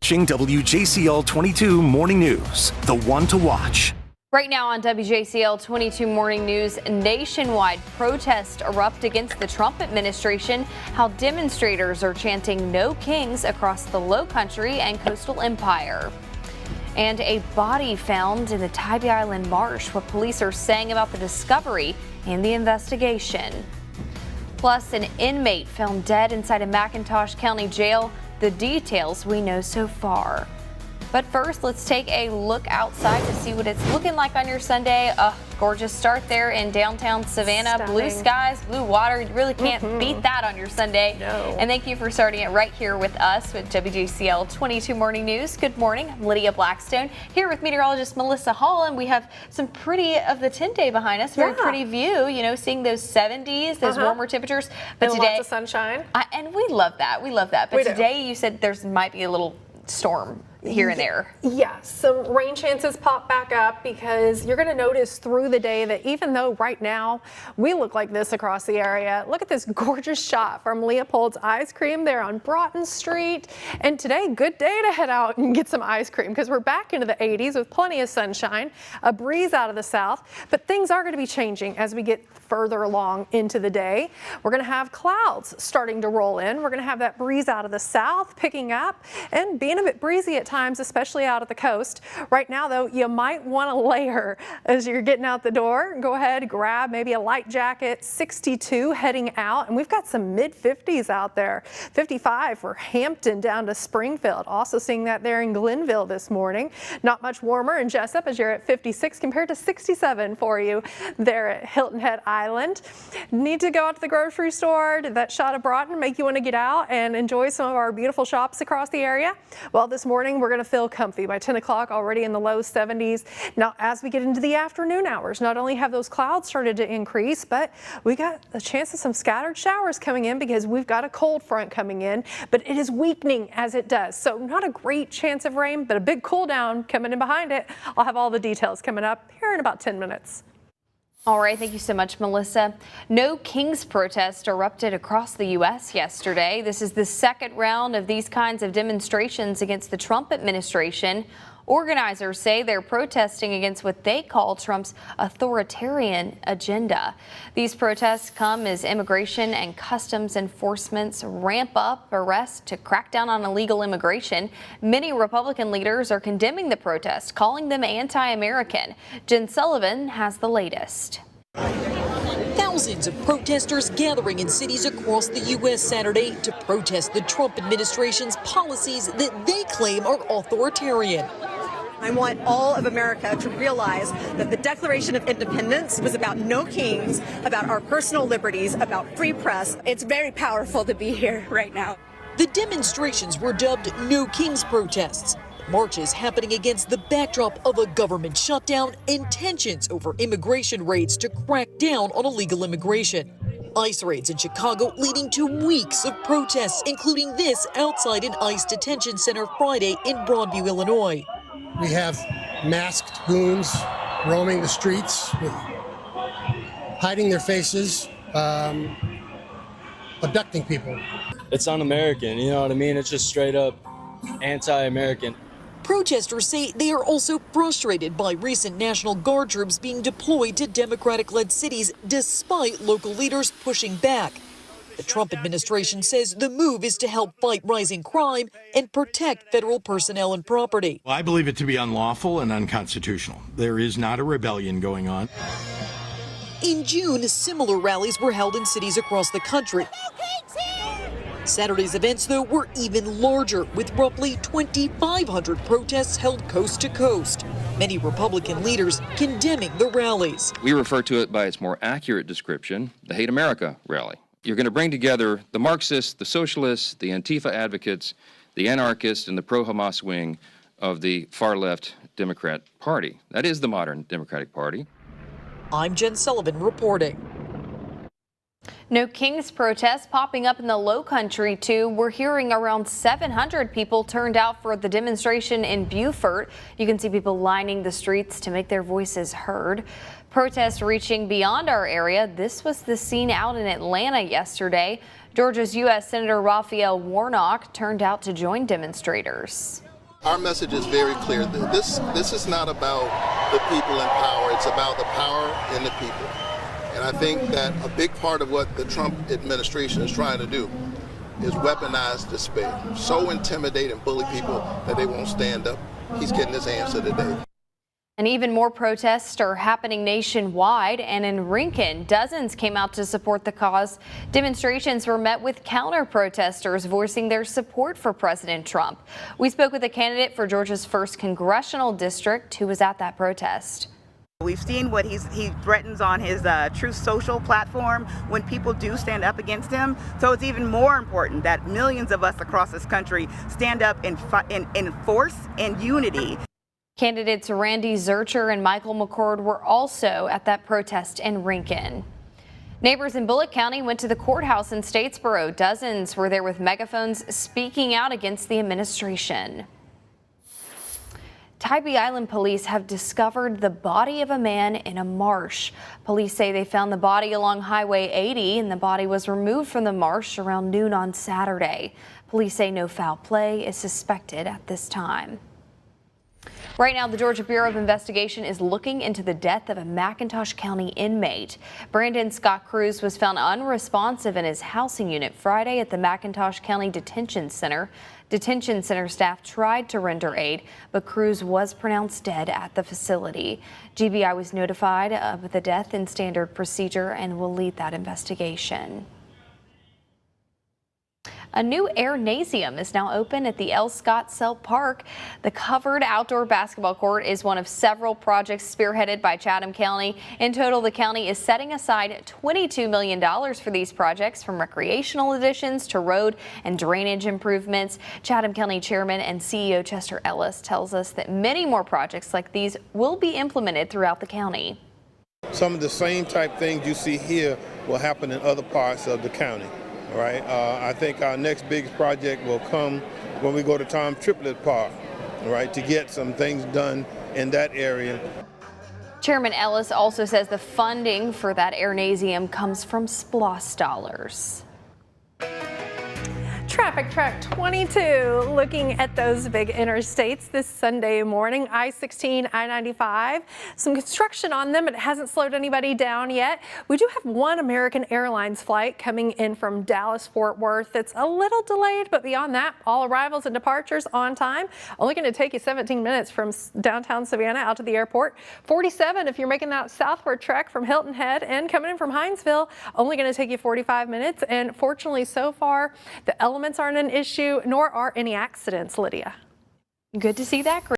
Watching WJCL 22 Morning News, the one to watch. Right now on WJCL 22 Morning News, nationwide protests erupt against the Trump administration, how demonstrators are chanting "No Kings" across the Lowcountry and Coastal Empire. And a body found in the Tybee Island marsh, what police are saying about the discovery and the investigation. Plus, an inmate found dead inside a McIntosh County jail. The details we know so far. But first, let's take a look outside to see what it's looking like on your Sunday. Gorgeous start there in downtown Savannah. Stunning. Blue skies, blue water. You really can't beat that on your Sunday. No. And thank you for starting it right here with us with WJCL 22 Morning News. Good morning. I'm Lydia Blackstone here with meteorologist Melissa Hall, and we have some pretty of the 10-day behind us. Very pretty view, you know, seeing those 70s, those warmer temperatures. But and today, lots of sunshine. And we love that. We love that. But We do. today you said there might be a little storm here and there. Yeah, some rain chances pop back up because you're going to notice through the day that even though right now we look like this across the area, look at this gorgeous shot from Leopold's Ice Cream there on Broughton Street. And today, good day to head out and get some ice cream because we're back into the 80s with plenty of sunshine, a breeze out of the south, but things are going to be changing as we get further along into the day. We're going to have clouds starting to roll in. We're going to have that breeze out of the south picking up and being a bit breezy at times, especially out at the coast. Right now, though, you might want to layer as you're getting out the door. Go ahead, grab maybe a light jacket. 62 heading out, and we've got some mid-50s out there. 55 for Hampton down to Springfield. Also seeing that there in Glenville this morning. Not much warmer in Jessup as you're at 56 compared to 67 for you there at Hilton Head Island. Need to go out to the grocery store. Did that shot of Broughton make you want to get out and enjoy some of our beautiful shops across the area? Well, this morning we're going to feel comfy by 10 o'clock, already in the low 70s. Now, as we get into the afternoon hours, not only have those clouds started to increase, but we got a chance of some scattered showers coming in because we've got a cold front coming in, but it is weakening as it does. So not a great chance of rain, but a big cool down coming in behind it. I'll have all the details coming up here in about 10 minutes. All right, thank you so much, Melissa. No Kings protest erupted across the U.S. yesterday. This is the second round of these kinds of demonstrations against the Trump administration. Organizers say they're protesting against what they call Trump's authoritarian agenda. These protests come as immigration and customs enforcements ramp up arrests to crack down on illegal immigration. Many Republican leaders are condemning the protests, calling them anti-American. Jen Sullivan has the latest. Thousands of protesters gathering in cities across the U.S. Saturday to protest the Trump administration's policies that they claim are authoritarian. I want all of America to realize that the Declaration of Independence was about no kings, about our personal liberties, about free press. It's very powerful to be here right now. The demonstrations were dubbed No Kings protests. Marches happening against the backdrop of a government shutdown and tensions over immigration raids to crack down on illegal immigration. ICE raids in Chicago leading to weeks of protests, including this outside an ICE detention center Friday in Broadview, Illinois. We have masked goons roaming the streets, hiding their faces, abducting people. It's un-American, you know what I mean? It's just straight up anti-American. Protesters say they are also frustrated by recent National Guard troops being deployed to Democratic-led cities despite local leaders pushing back. The Trump administration says the move is to help fight rising crime and protect federal personnel and property. I believe it to be unlawful and unconstitutional. There is not a rebellion going on. In June, similar rallies were held in cities across the country. Saturday's events, though, were even larger, with roughly 2,500 protests held coast to coast. Many Republican leaders condemning the rallies. We refer to it by its more accurate description, the Hate America rally. You're going to bring together the Marxists, the socialists, the Antifa advocates, the anarchists, and the pro-Hamas wing of the far-left Democrat Party. That is the modern Democratic Party. I'm Jen Sullivan reporting. No Kings protests popping up in the Lowcountry, too. We're hearing around 700 people turned out for the demonstration in Beaufort. You can see people lining the streets to make their voices heard. Protests reaching beyond our area. This was the scene out in Atlanta yesterday. Georgia's U.S. Senator Raphael Warnock turned out to join demonstrators. Our message is very clear. This is not about the people in power. It's about the power in the people. And I think that a big part of what the Trump administration is trying to do is weaponize despair. So intimidate and bully people that they won't stand up. He's getting his answer today. And even more protests are happening nationwide, and in Rincon, dozens came out to support the cause. Demonstrations were met with counter-protesters voicing their support for President Trump. We spoke with a candidate for Georgia's 1st congressional district who was at that protest. We've seen what he threatens on his Truth Social platform when people do stand up against him. So it's even more important that millions of us across this country stand up in force and unity. Candidates Randy Zurcher and Michael McCord were also at that protest in Rincon. Neighbors in Bullitt County went to the courthouse in Statesboro. Dozens were there with megaphones speaking out against the administration. Tybee Island police have discovered the body of a man in a marsh. Police say they found the body along Highway 80, and the body was removed from the marsh around noon on Saturday. Police say no foul play is suspected at this time. Right now, the Georgia Bureau of Investigation is looking into the death of a McIntosh County inmate. Brandon Scott Cruz was found unresponsive in his housing unit Friday at the McIntosh County Detention Center. Detention center staff tried to render aid, but Cruz was pronounced dead at the facility. GBI was notified of the death in standard procedure and will lead that investigation. A new Airnasium is now open at the L. Scott Selk Park. The covered outdoor basketball court is one of several projects spearheaded by Chatham County. In total, the county is setting aside $22 million for these projects, from recreational additions to road and drainage improvements. Chatham County Chairman and CEO Chester Ellis tells us that many more projects like these will be implemented throughout the county. Some of the same type things you see here will happen in other parts of the county. Right. I think our next biggest project will come when we go to Tom Triplett Park, right, to get some things done in that area. Chairman Ellis also says the funding for that Airnasium comes from SPLOST dollars. Traffic Track 22, looking at those big interstates this Sunday morning. I-16, I-95, some construction on them. It hasn't slowed anybody down yet. We do have one American Airlines flight coming in from Dallas-Fort Worth. It's a little delayed, but beyond that, all arrivals and departures on time. Only going to take you 17 minutes from downtown Savannah out to the airport. 47 if you're making that southward trek from Hilton Head and coming in from Hinesville. Only going to take you 45 minutes. And fortunately, so far, the elements aren't an issue, nor are any accidents, Lydia. Good to see that.